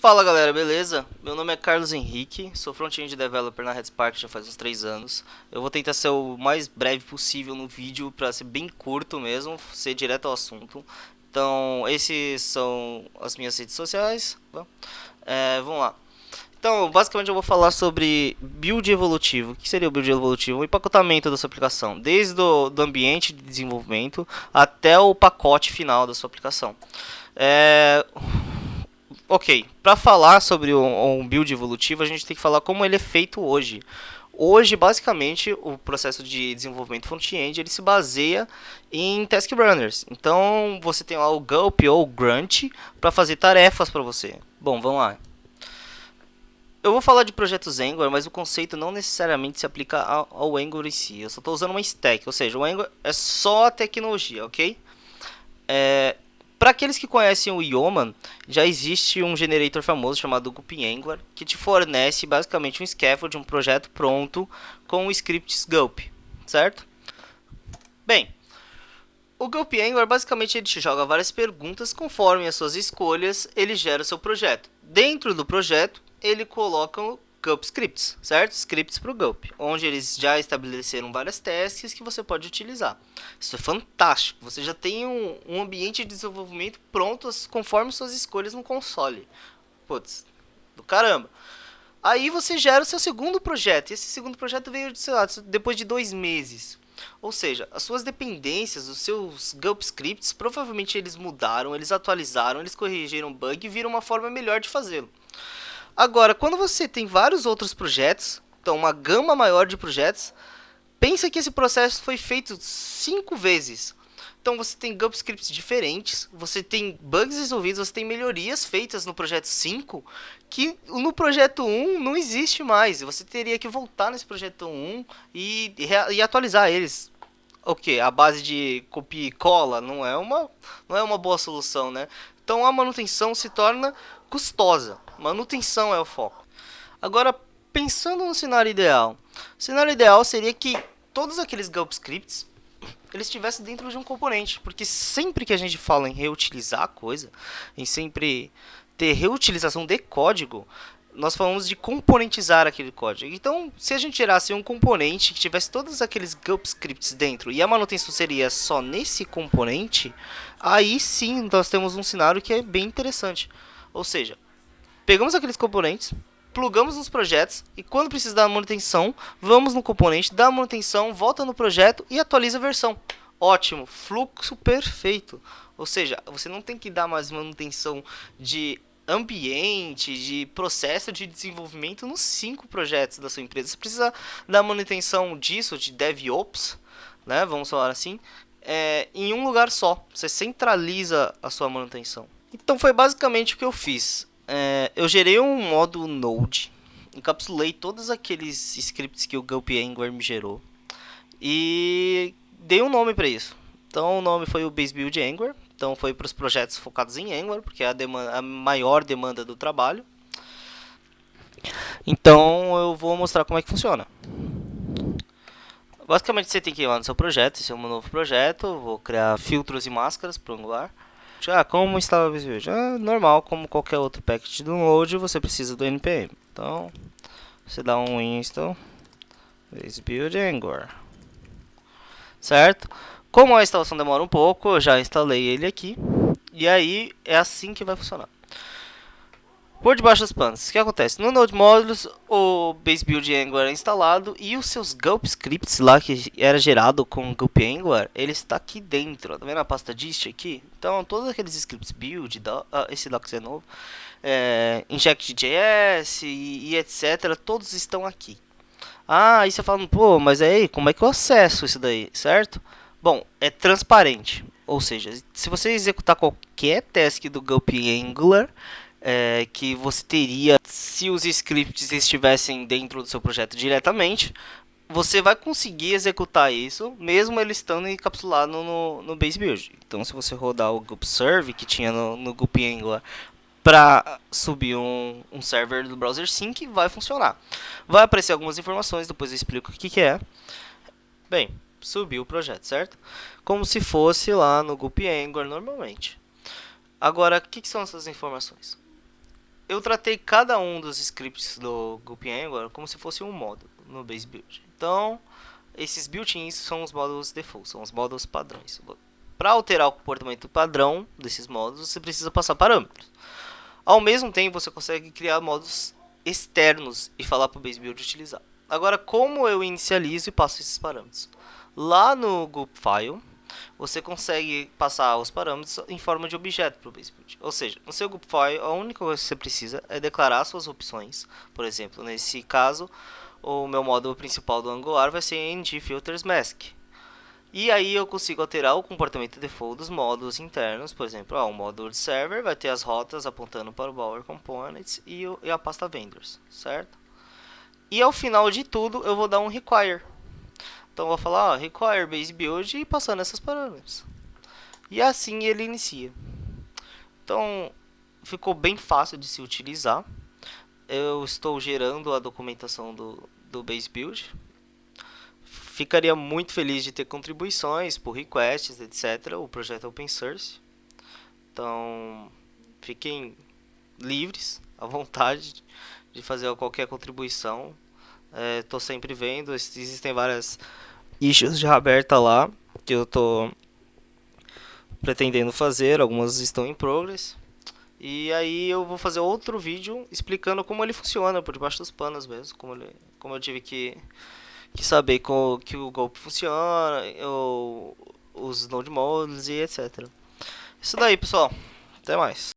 Fala galera, beleza? Meu nome é Carlos Henrique, sou front-end developer na Redspark já faz uns 3 anos. Eu vou tentar ser o mais breve possível no vídeo para ser bem curto mesmo, ser direto ao assunto. Então, esses são as minhas redes sociais. Vamos lá. Então, basicamente eu vou falar sobre build evolutivo. O que seria o build evolutivo? O empacotamento da sua aplicação, desde do ambiente de desenvolvimento até o pacote final da sua aplicação. Ok, para falar sobre um build evolutivo, a gente tem que falar como ele é feito hoje. Hoje, basicamente, o processo de desenvolvimento front-end ele se baseia em task runners. Então, você tem lá o Gulp ou o Grunt para fazer tarefas para você. Bom, vamos lá. Eu vou falar de projetos Angular, mas o conceito não necessariamente se aplica ao Angular em si. Eu só estou usando uma stack, ou seja, o Angular é só a tecnologia, ok? Para aqueles que conhecem o Yeoman, já existe um generator famoso chamado Gulp Angular, que te fornece basicamente um scaffold, um projeto pronto com scripts Gulp, certo? Bem, o Gulp Angular basicamente ele te joga várias perguntas, conforme as suas escolhas, ele gera o seu projeto. Dentro do projeto, ele coloca o Gulp Scripts, certo? Scripts para o Gulp, onde eles já estabeleceram várias tasks que você pode utilizar. Isso é fantástico, você já tem um ambiente de desenvolvimento pronto conforme suas escolhas no console. Putz, do caramba. Aí você gera o seu segundo projeto, e esse segundo projeto veio, sei lá, depois de 2 meses. Ou seja, as suas dependências, os seus Gulp Scripts, provavelmente eles mudaram, eles atualizaram, eles corrigiram bug e viram uma forma melhor de fazê-lo. Agora, quando você tem vários outros projetos, então uma gama maior de projetos, pensa que esse processo foi feito 5 vezes. Então você tem Gulp Scripts diferentes, você tem bugs resolvidos, você tem melhorias feitas no projeto 5 que no projeto 1 não existe mais. Você teria que voltar nesse projeto 1 e atualizar eles. Ok, a base de copia e cola não é uma boa solução, né? Então a manutenção se torna custosa. Manutenção é o foco. Agora, pensando no cenário ideal. O cenário ideal seria que todos aqueles Gulp Scripts eles estivessem dentro de um componente. Porque sempre que a gente fala em reutilizar a coisa, em sempre ter reutilização de código, nós falamos de componentizar aquele código. Então, se a gente gerasse um componente que tivesse todos aqueles Gulp Scripts dentro e a manutenção seria só nesse componente, aí sim nós temos um cenário que é bem interessante. Ou seja, pegamos aqueles componentes, plugamos nos projetos e quando precisa da manutenção, vamos no componente, dá a manutenção, volta no projeto e atualiza a versão. Ótimo, fluxo perfeito. Ou seja, você não tem que dar mais manutenção de ambiente, de processo de desenvolvimento nos 5 projetos da sua empresa. Você precisa dar manutenção disso, de DevOps, né? Vamos falar assim, em um lugar só. Você centraliza a sua manutenção. Então foi basicamente o que eu fiz. Eu gerei um módulo Node, encapsulei todos aqueles scripts que o Gulp Angular me gerou e dei um nome para isso. Então o nome foi o Base Build Angular. Então foi para os projetos focados em Angular, porque é a maior demanda do trabalho. Então eu vou mostrar como é que funciona. Basicamente você tem que ir lá no seu projeto, esse é um novo projeto, vou criar filtros e máscaras para o Angular. Como instalar o Base Build? Normal, como qualquer outro package do Node, você precisa do npm. Então, você dá um install Base Build Angular. Certo? Como a instalação demora um pouco, eu já instalei ele aqui. E aí, é assim que vai funcionar. Por debaixo das panas, o que acontece? No Node Modules, o Base Build Angular é instalado e os seus Gulp Scripts lá, que era gerado com o Gulp Angular, ele está aqui dentro. Tá vendo a pasta dist aqui? Então, todos aqueles scripts build, esse docs é novo, Inject.js e etc, todos estão aqui. Aí você fala, pô, mas aí, como é que eu acesso isso daí, certo? Bom, é transparente. Ou seja, se você executar qualquer task do Gulp Angular, que você teria se os scripts estivessem dentro do seu projeto diretamente, você vai conseguir executar isso, mesmo ele estando encapsulado no Base Build. Então, se você rodar o Gulp Serve que tinha no Gulp Angular para subir um server do browser sync, vai funcionar. Vai aparecer algumas informações, depois eu explico o que é. Bem, subiu o projeto, certo? Como se fosse lá no Gulp Angular normalmente. Agora, o que são essas informações? eu tratei cada um dos scripts do Gulp Angular como se fosse um módulo no base build. Então, esses built-ins são os módulos default, são os módulos padrões. Para alterar o comportamento padrão desses módulos, você precisa passar parâmetros. Ao mesmo tempo, você consegue criar módulos externos e falar para o base build utilizar. Agora, como eu inicializo e passo esses parâmetros? Lá no Gulp File, você consegue passar os parâmetros em forma de objeto para o base build. Ou seja, no seu Gulp File, a única coisa que você precisa é declarar suas opções. Por exemplo, nesse caso, o meu módulo principal do Angular vai ser ngFiltersMask. E aí eu consigo alterar o comportamento default dos módulos internos. Por exemplo, o módulo de server vai ter as rotas apontando para o Bower Components e a pasta Vendors, certo? E ao final de tudo eu vou dar um require. Então eu vou falar, require base build e passando esses parâmetros. E assim ele inicia. Então ficou bem fácil de se utilizar. Eu estou gerando a documentação do base build. Ficaria muito feliz de ter contribuições por requests, etc. O projeto é open source. Então fiquem livres, à vontade de fazer qualquer contribuição. Estou sempre vendo, existem várias issues já abertas lá que eu estou pretendendo fazer, algumas estão em progress. E aí eu vou fazer outro vídeo explicando como ele funciona por debaixo dos panos mesmo, como eu tive que saber que o golpe funciona, os node modules e etc. Isso daí, pessoal. Até mais.